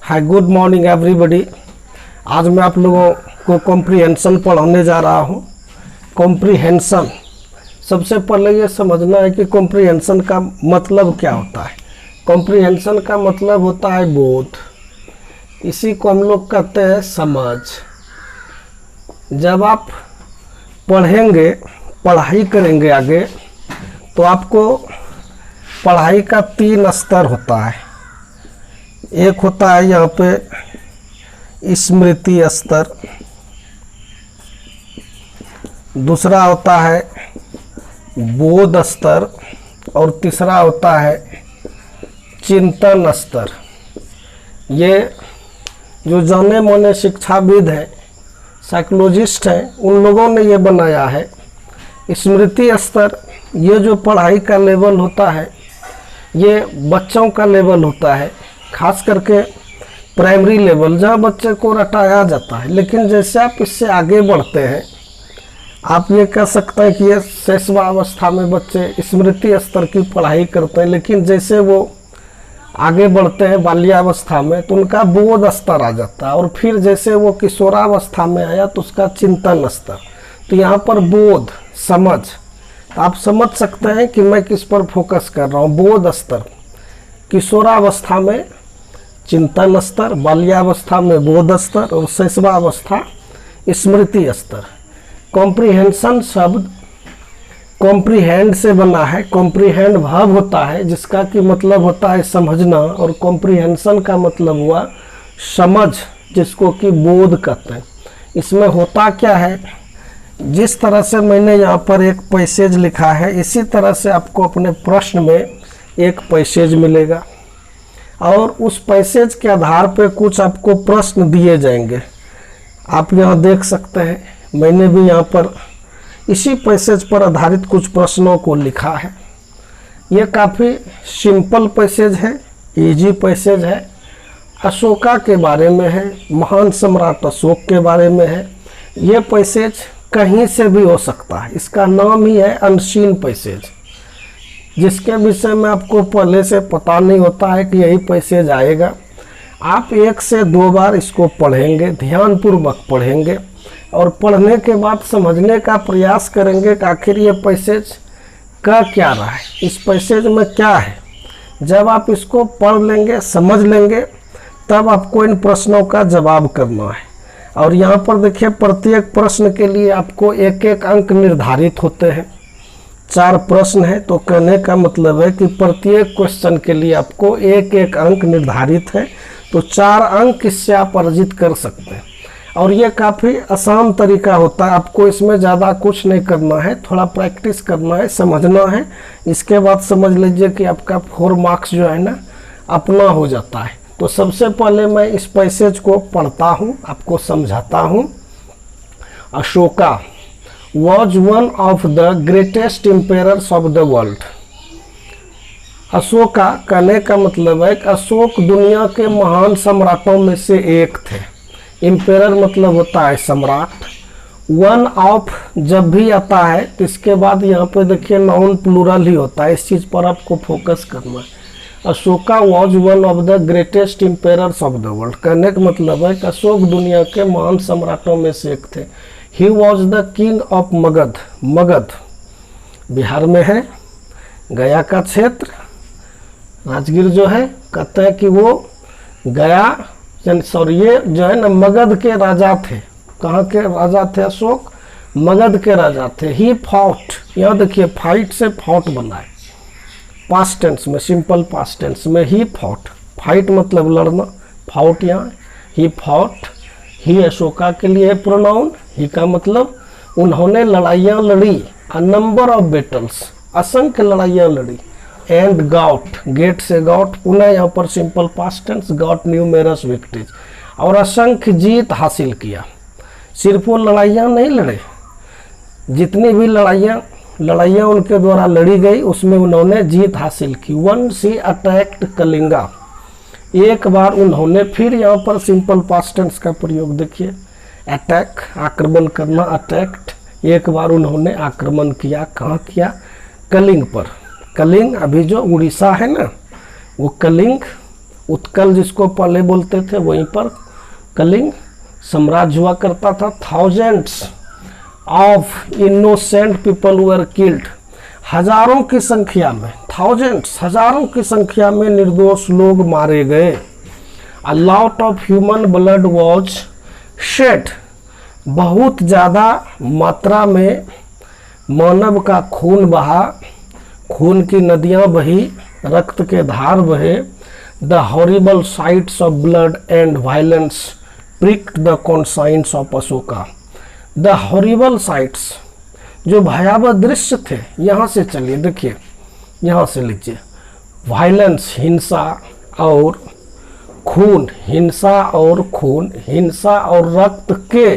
Hi good morning everybody. आज मैं आप लोगों को कॉम्प्रीहेंशन पढ़ाने जा रहा हूँ। कॉम्प्रीहेंशन, सबसे पहले ये समझना है कि कॉम्प्रीहेंशन का मतलब क्या होता है। कॉम्प्रीहेंशन का मतलब होता है बोध, इसी को हम लोग कहते हैं समझ। जब आप पढ़ेंगे, पढ़ाई करेंगे आगे, तो आपको पढ़ाई का 3 स्तर होता है। एक होता है यहाँ पे स्मृति स्तर, दूसरा होता है बोध स्तर और तीसरा होता है चिंतन स्तर। ये जो जाने माने शिक्षाविद हैं, साइकोलॉजिस्ट हैं, उन लोगों ने ये बनाया है। स्मृति स्तर, ये जो पढ़ाई का लेवल होता है, ये बच्चों का लेवल होता है, खास करके प्राइमरी लेवल, जहाँ बच्चे को रटाया जाता है। लेकिन जैसे आप इससे आगे बढ़ते हैं, आप ये कह सकते हैं कि ये शैशवावस्था में बच्चे स्मृति स्तर की पढ़ाई करते हैं, लेकिन जैसे वो आगे बढ़ते हैं बाल्यावस्था में, तो उनका बोध स्तर आ जाता है, और फिर जैसे वो किशोरावस्था में आया तो उसका चिंतन स्तर। तो यहाँ पर बोध, समझ, आप समझ सकते हैं कि मैं किस पर फोकस कर रहा हूँ। बोध स्तर किशोरावस्था में चिंतन स्तर, बाल्यावस्था में बोध स्तर और शैशवावस्था स्मृति स्तर। कॉम्प्रीहेंशन शब्द कॉम्प्रीहेंड से बना है। कॉम्प्रीहेंड भाव होता है जिसका कि मतलब होता है समझना, और कॉम्प्रीहेंशन का मतलब हुआ समझ, जिसको कि बोध कहते हैं। इसमें होता क्या है, जिस तरह से मैंने यहाँ पर एक पैसेज लिखा है, इसी तरह से आपको अपने प्रश्न में एक पैसेज मिलेगा, और उस पैसेज के आधार पर कुछ आपको प्रश्न दिए जाएंगे। आप यहाँ देख सकते हैं, मैंने भी यहाँ पर इसी पैसेज पर आधारित कुछ प्रश्नों को लिखा है। ये काफ़ी सिंपल पैसेज है, इजी पैसेज है। अशोका के बारे में है, महान सम्राट अशोक के बारे में है। ये पैसेज कहीं से भी हो सकता है, इसका नाम ही है अनसीन पैसेज, जिसके विषय में आपको पहले से पता नहीं होता है कि यही पैसेज आएगा। आप 1 से 2 बार इसको पढ़ेंगे, ध्यानपूर्वक पढ़ेंगे, और पढ़ने के बाद समझने का प्रयास करेंगे कि आखिर ये पैसेज का क्या रहा है, इस पैसेज में क्या है। जब आप इसको पढ़ लेंगे, समझ लेंगे, तब आपको इन प्रश्नों का जवाब करना है। और यहाँ पर देखिए, प्रत्येक प्रश्न के लिए आपको 1-1 अंक निर्धारित होते हैं। 4 प्रश्न है, तो कहने का मतलब है कि प्रत्येक क्वेश्चन के लिए आपको 1-1 अंक निर्धारित है। तो 4 अंक इससे आप अर्जित कर सकते हैं, और ये काफ़ी आसान तरीका होता है। आपको इसमें ज़्यादा कुछ नहीं करना है, थोड़ा प्रैक्टिस करना है, समझना है। इसके बाद समझ लीजिए कि आपका 4 मार्क्स जो है ना अपना हो जाता है। तो सबसे पहले मैं इस पैसेज को पढ़ता हूँ, आपको समझाता हूँ। Ashoka was one of the greatest emperors of the world। Ashoka कहने का मतलब है कि अशोक दुनिया के महान सम्राटों में से एक थे। एम्पेरर मतलब होता है सम्राट। वन ऑफ जब भी आता है तो इसके बाद यहाँ पे देखिए नाउन प्लूरल ही होता है, इस चीज़ पर आपको फोकस करना है। Ashoka was one of the greatest emperors of the world, कहने का मतलब है कि अशोक दुनिया के महान सम्राटों में से एक थे। He was the king of Magadh. Magadh Bihar में है, गया का क्षेत्र। राजगीर जो है, कहते हैं कि वो गया, सॉरी, ये जो है ना मगध के राजा थे। कहाँ के राजा थे अशोक? मगध के राजा थे। ही फॉट, यहाँ देखिए फाइट से फॉट बना है, पास्ट टेंस में, सिंपल पास्ट टेंस में। ही फॉट, फाइट मतलब लड़ना, फॉट यहाँ ही फॉट। ही अशोका के लिए है प्रोनाउन। ही का मतलब उन्होंने लड़ाइयाँ लड़ी। अ नंबर ऑफ बैटल्स, असंख्य लड़ाइयाँ लड़ी। एंड गॉट, गेट से गॉट, पुनः यहाँ पर simple past tense, got numerous victories, और असंख्य जीत हासिल किया। सिर्फ वो लड़ाइयाँ नहीं लड़े, जितनी भी लड़ाइयाँ उनके द्वारा लड़ी गई उसमें उन्होंने जीत हासिल की। वन सी अटैक्ड कलिंगा, एक बार उन्होंने, फिर यहाँ पर सिंपल पास्ट टेंस का प्रयोग देखिए, अटैक आक्रमण करना, अटैक्ड, एक बार उन्होंने आक्रमण किया। कहाँ किया? कलिंग पर। कलिंग अभी जो उड़ीसा है ना, वो कलिंग उत्कल जिसको पहले बोलते थे, वहीं पर कलिंग साम्राज्य हुआ करता था। Thousands of innocent people were killed, हजारों की संख्या में, थाउजेंड्स हजारों की संख्या में निर्दोष लोग मारे गए। A lot of human blood was shed, बहुत ज़्यादा मात्रा में मानव का खून बहा, खून की नदियाँ बही, रक्त के धार बहे। The horrible sights of blood and violence pricked the conscience of Ashoka. The horrible sites, जो भयावह दृश्य थे, यहाँ से चलिए देखिए, यहाँ से लीजिए, वायलेंस हिंसा और खून, हिंसा और खून, हिंसा और रक्त के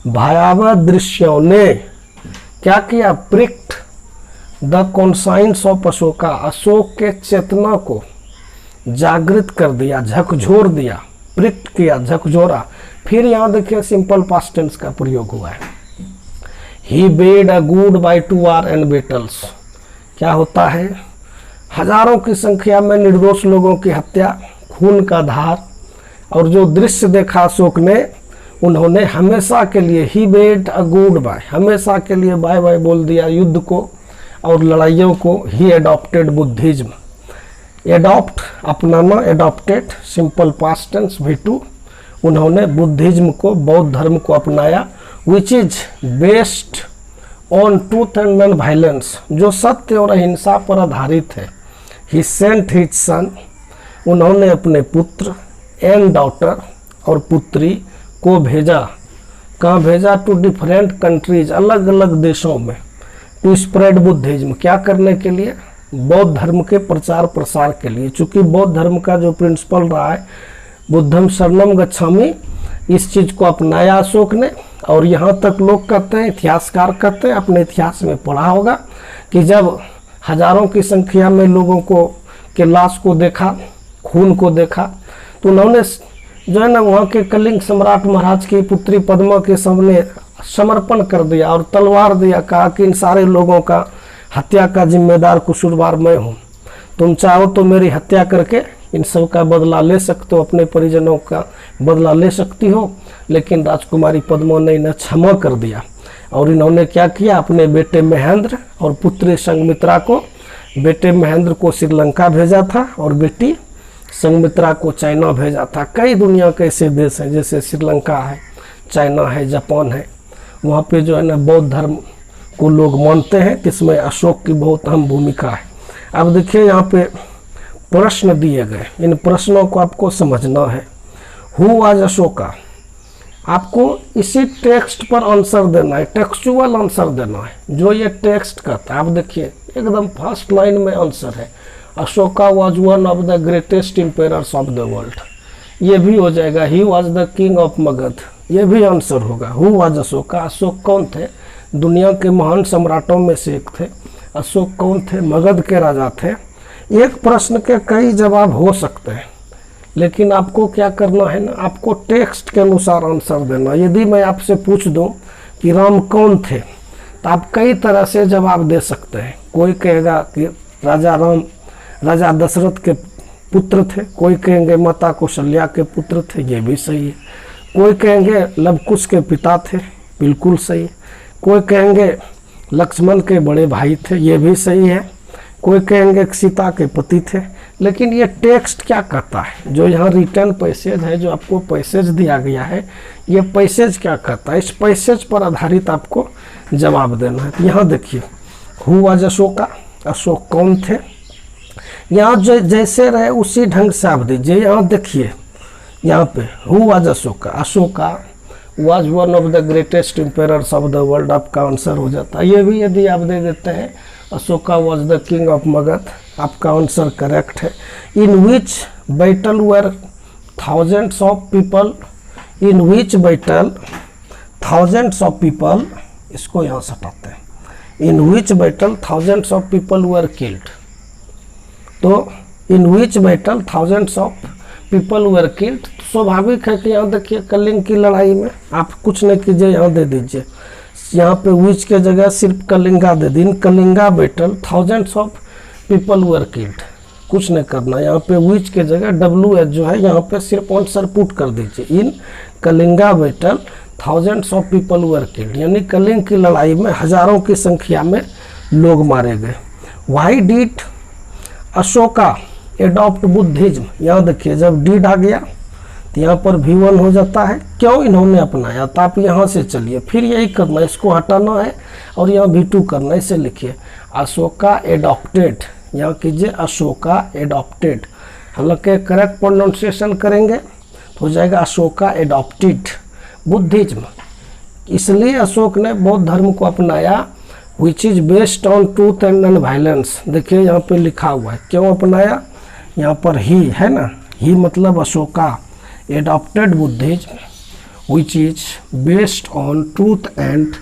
भयावह दृश्यों ने क्या किया, pricked the conscience of Ashoka, Ashok के चेतना को जागृत कर दिया, झकझोर दिया, प्रिक्ट किया, झकझोरा। फिर यहाँ देखिए सिंपल पास्ट टेंस का प्रयोग हुआ है। He bade a goodbye to war and battles, क्या होता है, हजारों की संख्या में निर्दोष लोगों की हत्या, खून का धार, और जो दृश्य देखा अशोक ने, उन्होंने हमेशा के लिए, ही बेड अ गुड बाय, हमेशा के लिए बाय बाय बोल दिया युद्ध को और लड़ाइयों को। ही एडॉप्टेड बुद्धिज्म, एडॉप्ट अपनाना, adopted simple past tense V2, उन्होंने बुद्धिज्म को, बौद्ध धर्म को अपनाया। Which is based on truth and non violence, जो सत्य और अहिंसा पर आधारित है। ही सेंट हिज सन, उन्होंने अपने पुत्र, एंड डॉटर और पुत्री को भेजा, कहाँ भेजा, टू डिफरेंट कंट्रीज, अलग अलग देशों में, टू स्प्रेड बुद्धिज्म, क्या करने के लिए, बौद्ध धर्म के प्रचार प्रसार के लिए। चूंकि बौद्ध धर्म का जो प्रिंसिपल रहा है, बुद्धम शरणम गच्छामि, इस चीज को अपनाया अशोक ने। और यहाँ तक लोग कहते हैं, इतिहासकार कहते हैं, अपने इतिहास में पढ़ा होगा कि जब हजारों की संख्या में लोगों को के लाश को देखा, खून को देखा, तो उन्होंने जो है ना वहाँ के कलिंग सम्राट महाराज की पुत्री पद्मा के सामने समर्पण कर दिया और तलवार दिया, कहा कि इन सारे लोगों का हत्या का जिम्मेदार कसूरवार मैं हूँ, तुम चाहो तो मेरी हत्या करके इन सब का बदला ले सकते हो, अपने परिजनों का बदला ले सकती हो। लेकिन राजकुमारी पद्मा ने इन्हें क्षमा कर दिया और इन्होंने क्या किया, अपने बेटे महेंद्र और पुत्री संघमित्रा को, बेटे महेंद्र को श्रीलंका भेजा था और बेटी संघमित्रा को चाइना भेजा था। कई दुनिया के ऐसे देश हैं, जैसे श्रीलंका है, चाइना है, जापान है, वहाँ पे जो है ना बौद्ध धर्म को लोग मानते हैं, जिसमें अशोक की बहुत अहम भूमिका है। अब देखिए यहाँ पे प्रश्न दिए गए, इन प्रश्नों को आपको समझना है। हु वाज अशोका, आपको इसी टेक्स्ट पर आंसर देना है, टेक्सचुअल आंसर देना है, जो ये टेक्स्ट कहता है। आप देखिए एकदम फर्स्ट लाइन में आंसर है, Ashoka was one of the greatest Ampere's of the world, ये भी हो जाएगा। He was the king of Magadh, ये भी आंसर होगा। हु वाज अशोका, अशोक कौन थे, दुनिया के महान सम्राटों में से एक थे। अशोक कौन थे, मगध के राजा थे। एक प्रश्न के कई जवाब हो सकते हैं, लेकिन आपको क्या करना है ना, आपको टेक्स्ट के अनुसार आंसर देना। यदि मैं आपसे पूछ दूं कि राम कौन थे, तो आप कई तरह से जवाब दे सकते हैं। कोई कहेगा कि राजा राम राजा दशरथ के पुत्र थे, कोई कहेंगे माता कौशल्या के पुत्र थे, ये भी सही है। कोई कहेंगे लवकुश के पिता थे, बिल्कुल सही है। कोई कहेंगे लक्ष्मण के बड़े भाई थे, ये भी सही है। कोई कहेंगे सीता के पति थे। लेकिन ये टेक्स्ट क्या कहता है, जो यहाँ रिटर्न पैसेज है, जो आपको पैसेज दिया गया है, ये पैसेज क्या कहता है, इस पैसेज पर आधारित आपको जवाब देना है। तो यहाँ देखिए, हु वाज अशोका, अशोक कौन थे, यहाँ जो जैसे रहे उसी ढंग से आप दीजिए। यहाँ देखिए, यहाँ पे who was Ashoka, Ashoka was one of the greatest Ampere's of the world, आपका आंसर हो जाता है। ये भी यदि आप दे देते हैं, Ashoka was the king of Magadha, आपका आंसर करेक्ट है। In which battle were thousands of people, in which battle thousands of people, इसको यहाँ हटाते हैं, in which battle thousands of people were killed. तो in which battle thousands of people were killed, स्वाभाविक है कि यहाँ देखिए कलिंग की लड़ाई में, आप कुछ नहीं कीजिए, यहाँ दे दीजिए, यहाँ पे विच के जगह सिर्फ कलिंगा दे दी। In Kalinga battle thousands of people were killed, कुछ नहीं करना। यहाँ पे विच के जगह WH जो है यहाँ पे सिर्फ आंसर पुट कर दीजिए। In Kalinga battle thousands of people were killed, यानी कलिंग की लड़ाई में हजारों की संख्या में लोग मारे गए। Why did Ashoka adopt Buddhism, यहाँ देखिए जब डिड आ गया तो यहाँ पर V1 हो जाता है। क्यों इन्होंने अपनाया, तो आप यहाँ से चलिए, फिर यही करना है, इसको हटाना है और यहाँ V2 करना है। इसे लिखिए अशोका एडॉप्टेड, यहाँ कीजिए अशोका एडॉप्टेड। हालांकि करेक्ट प्रोनाउंसिएशन करेंगे तो हो जाएगा अशोका एडॉप्टेड बुद्धिज्म। इसलिए अशोक ने बौद्ध धर्म को अपनाया, which is based on truth and non violence. देखिए यहाँ पे लिखा हुआ है, क्यों अपनाया, यहाँ पर ही है ना, ही मतलब Ashoka adopted Buddhism which is based on truth and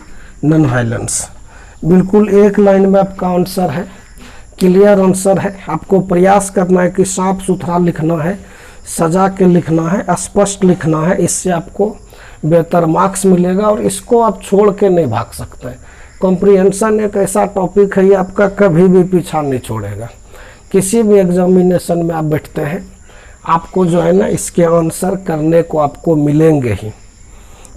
non violence. बिल्कुल एक लाइन में आपका आंसर है, क्लियर आंसर है। आपको प्रयास करना है कि साफ सुथरा लिखना है, सजा के लिखना है, स्पष्ट लिखना है, इससे आपको बेहतर मार्क्स मिलेगा और इसको आप छोड़ के नहीं भाग सकते। कॉम्प्रिहेंशन एक ऐसा टॉपिक है, ये आपका कभी भी पीछा नहीं छोड़ेगा। किसी भी एग्जामिनेशन में आप बैठते हैं, आपको जो है ना इसके आंसर करने को आपको मिलेंगे ही,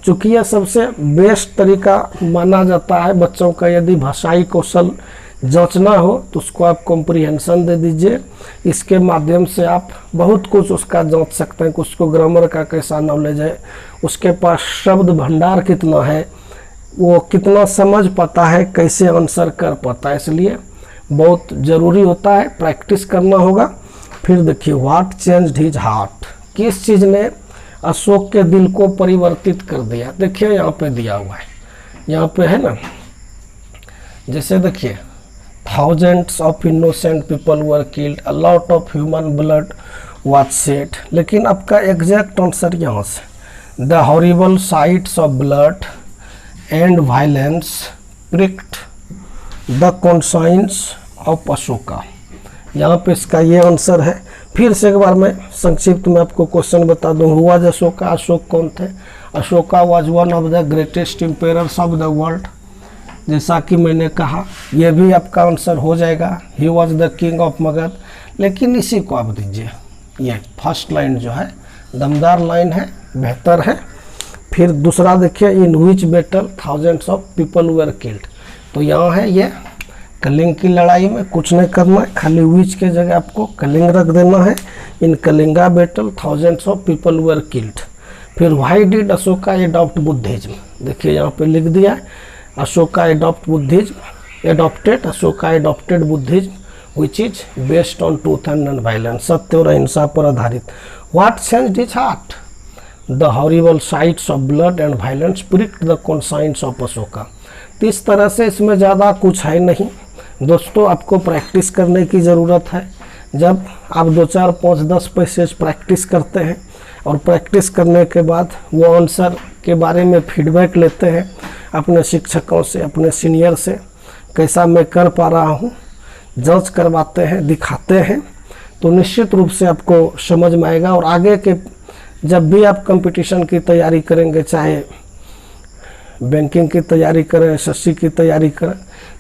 चूँकि यह सबसे बेस्ट तरीका माना जाता है बच्चों का। यदि भाषाई कौशल जांचना हो तो उसको आप कॉम्प्रिहेंशन दे दीजिए, इसके माध्यम से आप बहुत कुछ उसका जांच सकते हैं। उसको ग्रामर का कैसा नॉलेज है, उसके पास शब्द भंडार कितना है, वो कितना समझ पाता है, कैसे आंसर कर पाता है। इसलिए बहुत ज़रूरी होता है, प्रैक्टिस करना होगा। फिर देखिए व्हाट चेंज्ड हिज हार्ट, किस चीज़ ने अशोक के दिल को परिवर्तित कर दिया। देखिए यहाँ पे दिया हुआ है, यहाँ पे है ना, जैसे देखिए thousands of innocent people were killed, a lot of human blood was shed, लेकिन आपका एग्जैक्ट आंसर यहाँ से, the horrible sights of blood and violence pricked the conscience of Ashoka. यहाँ पे इसका ये आंसर है। फिर से एक बार मैं संक्षिप्त में आपको क्वेश्चन बता दूँ, हुआ जो अशोका, अशोक कौन थे। Ashoka was one of the greatest empires of the world, जैसा कि मैंने कहा, यह भी आपका आंसर हो जाएगा। He was the king of Magadh, लेकिन इसी को आप दीजिए, ये फर्स्ट लाइन जो है दमदार लाइन है, बेहतर है। फिर दूसरा देखिए, in which battle thousands of people were killed, तो यहाँ है ये कलिंग की लड़ाई में कुछ नहीं करना है, खाली विच के जगह आपको कलिंग रख देना है। In Kalinga battle thousands of people were killed. फिर why did Ashoka adopt Buddhism, देखिए यहाँ पे लिख दिया है Ashoka adopt Buddhism, adopted Ashoka adopted Buddhism which is based on truth and non violence, सत्य और अहिंसा पर आधारित। What changed his heart, the horrible sights of blood and violence pricked the conscience of Ashoka. तो इस तरह से इसमें ज़्यादा कुछ है नहीं दोस्तों, आपको प्रैक्टिस करने की ज़रूरत है। जब आप 2, 4, 5, 10 पैसेज प्रैक्टिस करते हैं और प्रैक्टिस करने के बाद वो आंसर के बारे में फीडबैक लेते हैं अपने शिक्षकों से, अपने सीनियर से, कैसा मैं कर पा रहा हूँ, जांच करवाते हैं, दिखाते हैं, तो निश्चित रूप से आपको समझ में आएगा। और आगे के जब भी आप कंपटीशन की तैयारी करेंगे, चाहे बैंकिंग की तैयारी करें, एसएससी की तैयारी करें,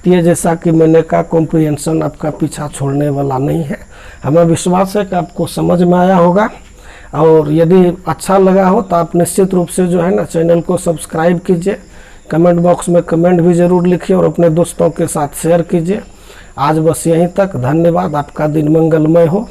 तो ये जैसा कि मैंने कहा कॉम्प्रिहेंशन आपका पीछा छोड़ने वाला नहीं है। हमें विश्वास है कि आपको समझ में आया होगा, और यदि अच्छा लगा हो तो आप निश्चित रूप से जो है ना चैनल को सब्सक्राइब कीजिए, कमेंट बॉक्स में कमेंट भी ज़रूर लिखिए और अपने दोस्तों के साथ शेयर कीजिए। आज बस यहीं तक, धन्यवाद, आपका दिन मंगलमय हो।